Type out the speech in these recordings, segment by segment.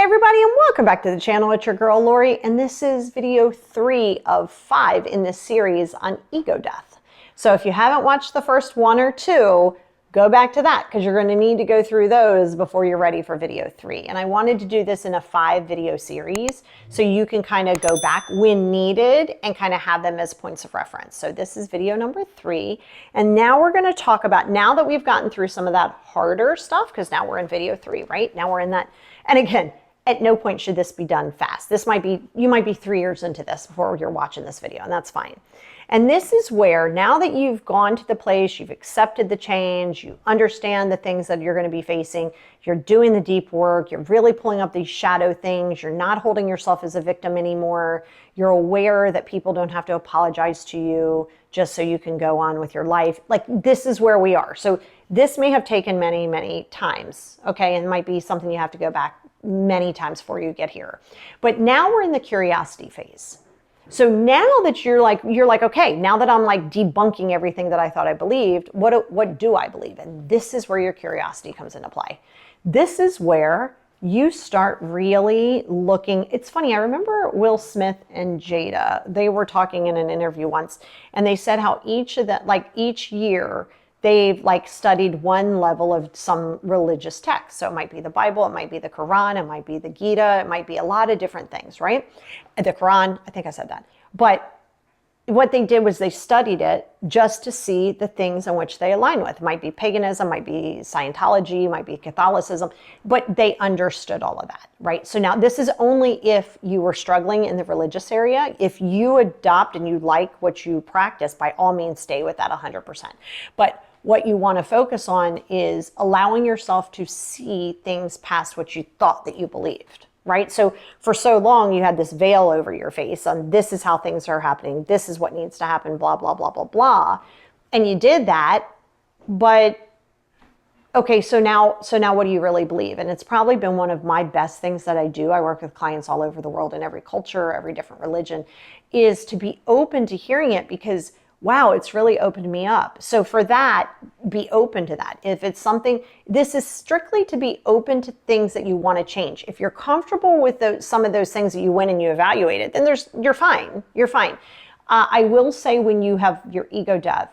everybody, and welcome back to the channel. It's your girl Lori, and this is video 3 of 5 in this series on ego death. So if you haven't watched the first 1 or 2, go back to that because you're going to need to go through those before you're ready for video 3. And I wanted to do this in a 5 video series so you can kind of go back when needed and kind of have them as points of reference. So this is video number 3. And now we're going to talk about, now that we've gotten through some of that harder stuff, because now we're in video 3, right? Now we're in that. And again, at no point should this be done fast. This might be, you might be 3 years into this before you're watching this video, and that's fine. And this is where, now that you've gone to the place, you've accepted the change, you understand the things that you're going to be facing, you're doing the deep work, you're really pulling up these shadow things, you're not holding yourself as a victim anymore, you're aware that people don't have to apologize to you just so you can go on with your life. Like, this is where we are. So this may have taken many, many times, okay? And it might be something you have to go back many times before you get here. But now we're in the curiosity phase. So now that you're like, okay, now that I'm like debunking everything that I thought I believed, what do I believe? And this is where your curiosity comes into play. This is where you start really looking. It's funny, I remember Will Smith and Jada, they were talking in an interview once, and they said how each of that, like each year, they've like studied one level of some religious text. So it might be the Bible, it might be the Quran, it might be the Gita, it might be a lot of different things, right? The Quran, I think I said that. But what they did was they studied it just to see the things in which they align with. It might be paganism, might be Scientology, might be Catholicism, but they understood all of that, right? So now this is only if you were struggling in the religious area. If you adopt and you like what you practice, by all means, stay with that 100%. But what you want to focus on is allowing yourself to see things past what you thought that you believed, right? So for so long, you had this veil over your face on this is how things are happening. This is what needs to happen, blah, blah, blah, blah, blah. And you did that, but okay, so now what do you really believe? And it's probably been one of my best things that I do. I work with clients all over the world in every culture, every different religion, is to be open to hearing it because wow, it's really opened me up. So for that, be open to that. If it's something, this is strictly to be open to things that you want to change. If you're comfortable with some of those things that you went and you evaluated, then you're fine. You're fine. I will say when you have your ego death,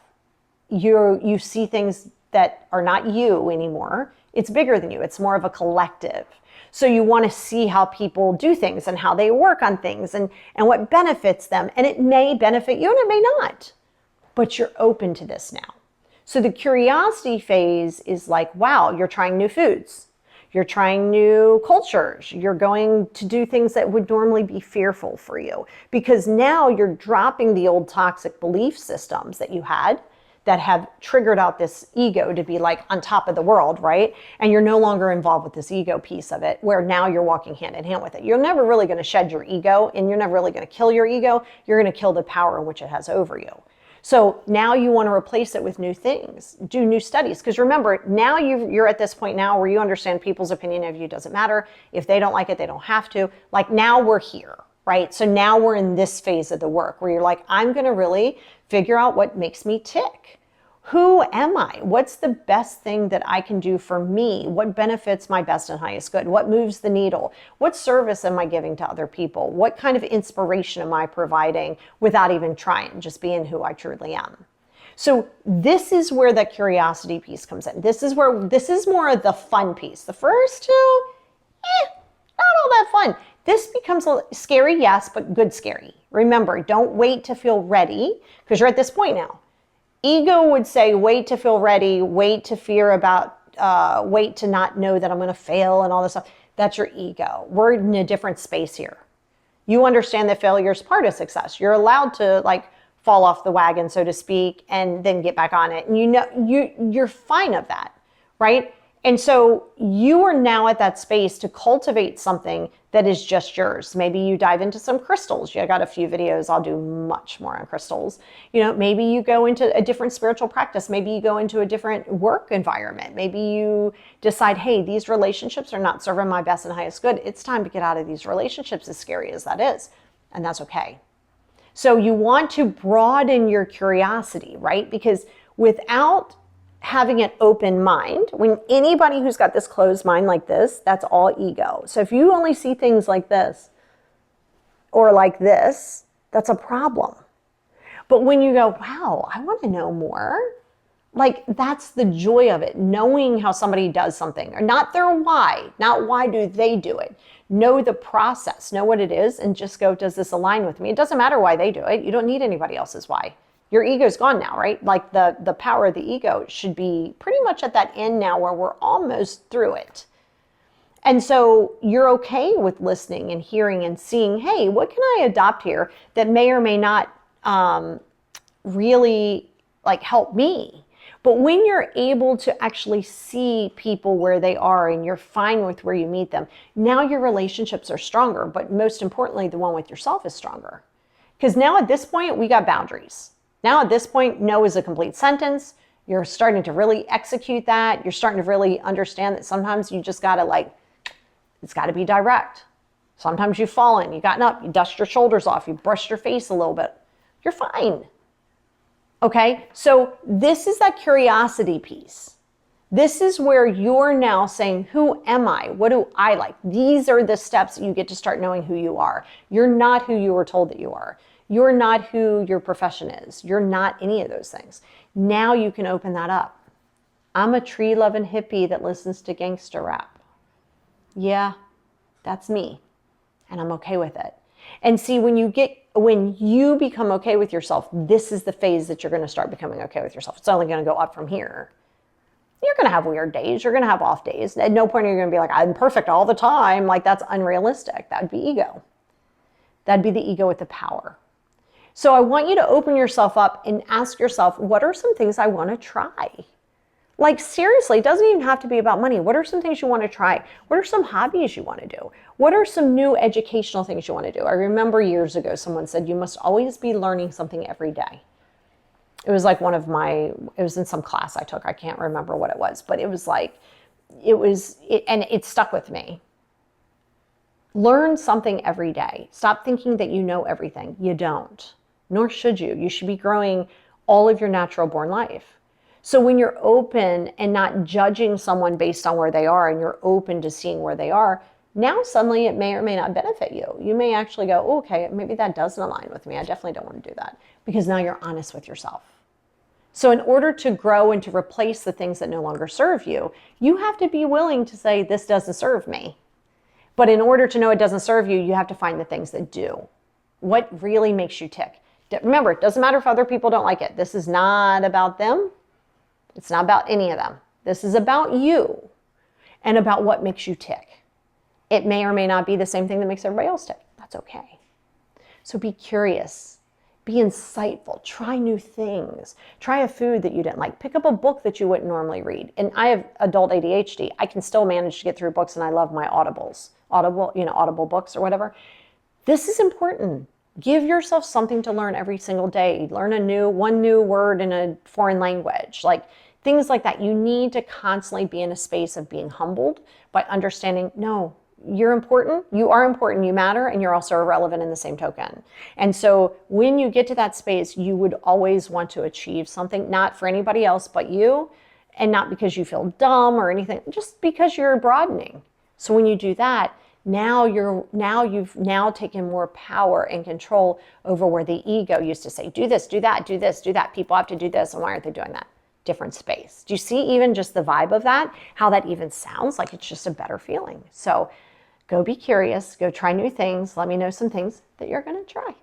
you see things that are not you anymore. It's bigger than you. It's more of a collective. So you want to see how people do things and how they work on things and what benefits them. And it may benefit you and it may not. But you're open to this now. So the curiosity phase is like, wow, you're trying new foods. You're trying new cultures. You're going to do things that would normally be fearful for you because now you're dropping the old toxic belief systems that you had that have triggered out this ego to be like on top of the world, right? And you're no longer involved with this ego piece of it where now you're walking hand in hand with it. You're never really going to shed your ego and you're never really going to kill your ego. You're going to kill the power in which it has over you. So now you want to replace it with new things, do new studies. Because remember, now you're at this point now where you understand people's opinion of you doesn't matter. If they don't like it, they don't have to. Like now we're here, right? So now we're in this phase of the work where you're like, I'm going to really figure out what makes me tick. Who am I? What's the best thing that I can do for me? What benefits my best and highest good? What moves the needle? What service am I giving to other people? What kind of inspiration am I providing without even trying, just being who I truly am? So this is where the curiosity piece comes in. This is more of the fun piece. The first two, not all that fun. This becomes scary, yes, but good scary. Remember, don't wait to feel ready because you're at this point now. Ego would say, wait to feel ready, wait to fear about, wait to not know that I'm going to fail and all this stuff. That's your ego. We're in a different space here. You understand that failure is part of success. You're allowed to like fall off the wagon, so to speak, and then get back on it. And you know, you're fine of that, right? And so you are now at that space to cultivate something that is just yours. Maybe you dive into some crystals. I got a few videos. I'll do much more on crystals. You know, maybe you go into a different spiritual practice. Maybe you go into a different work environment. Maybe you decide, hey, these relationships are not serving my best and highest good. It's time to get out of these relationships, as scary as that is. And that's okay. So you want to broaden your curiosity, right? Because without having an open mind. When anybody who's got this closed mind like this, that's all ego. So if you only see things like this or like this, that's a problem. But when you go, wow, I want to know more, like that's the joy of it, knowing how somebody does something, or not their why, not why do they do it. Know the process, know what it is, and just go, does this align with me? It doesn't matter why they do it. You don't need anybody else's why. Your ego's gone now, right? Like the power of the ego should be pretty much at that end now where we're almost through it. And so you're okay with listening and hearing and seeing, hey, what can I adopt here that may or may not really like help me? But when you're able to actually see people where they are and you're fine with where you meet them, now your relationships are stronger. But most importantly, the one with yourself is stronger. Because now at this point, we got boundaries. Now at this point, no is a complete sentence. You're starting to really execute that. You're starting to really understand that sometimes you just got to it's got to be direct. Sometimes you've fallen, you've gotten up, you dust your shoulders off, you brushed your face a little bit. You're fine. Okay, so this is that curiosity piece. This is where you're now saying, who am I? What do I like? These are the steps that you get to start knowing who you are. You're not who you were told that you are. You're not who your profession is. You're not any of those things. Now you can open that up. I'm a tree-loving hippie that listens to gangster rap. Yeah, that's me. And I'm okay with it. And see, when you become okay with yourself, this is the phase that you're going to start becoming okay with yourself. It's only going to go up from here. You're going to have weird days. You're going to have off days. At no point are you going to be like, I'm perfect all the time. Like, that's unrealistic. That would be ego. That'd be the ego with the power. So I want you to open yourself up and ask yourself, what are some things I want to try? Like, seriously, it doesn't even have to be about money. What are some things you want to try? What are some hobbies you want to do? What are some new educational things you want to do? I remember years ago, someone said, you must always be learning something every day. It was like it was in some class I took. I can't remember what it was, but it was like, and it stuck with me. Learn something every day. Stop thinking that you know everything. You don't, nor should you. You should be growing all of your natural born life. So when you're open and not judging someone based on where they are, and you're open to seeing where they are, now suddenly it may or may not benefit you. You may actually go, oh, okay, maybe that doesn't align with me. I definitely don't want to do that, because now you're honest with yourself. So in order to grow and to replace the things that no longer serve you, you have to be willing to say, this doesn't serve me. But in order to know it doesn't serve you, you have to find the things that do. What really makes you tick? Remember, it doesn't matter if other people don't like it. This is not about them. It's not about any of them. This is about you and about what makes you tick. It may or may not be the same thing that makes everybody else tick. That's okay. So be curious, be insightful, try new things, try a food that you didn't like, pick up a book that you wouldn't normally read. And I have adult ADHD. I can still manage to get through books, and I love my Audible books or whatever. This is important. Give yourself something to learn every single day. Learn one new word in a foreign language, like things like that. You need to constantly be in a space of being humbled by understanding, no, you're important, you are important, you matter, and you're also irrelevant in the same token. And so when you get to that space, you would always want to achieve something, not for anybody else but you, and not because you feel dumb or anything, just because you're broadening. So when you do that, now you've taken more power and control over where the ego used to say, do this, do that, do this, do that. People have to do this, and why aren't they doing that? Different space. Do you see even just the vibe of that? How that even sounds like it's just a better feeling. So go be curious, go try new things. Let me know some things that you're going to try.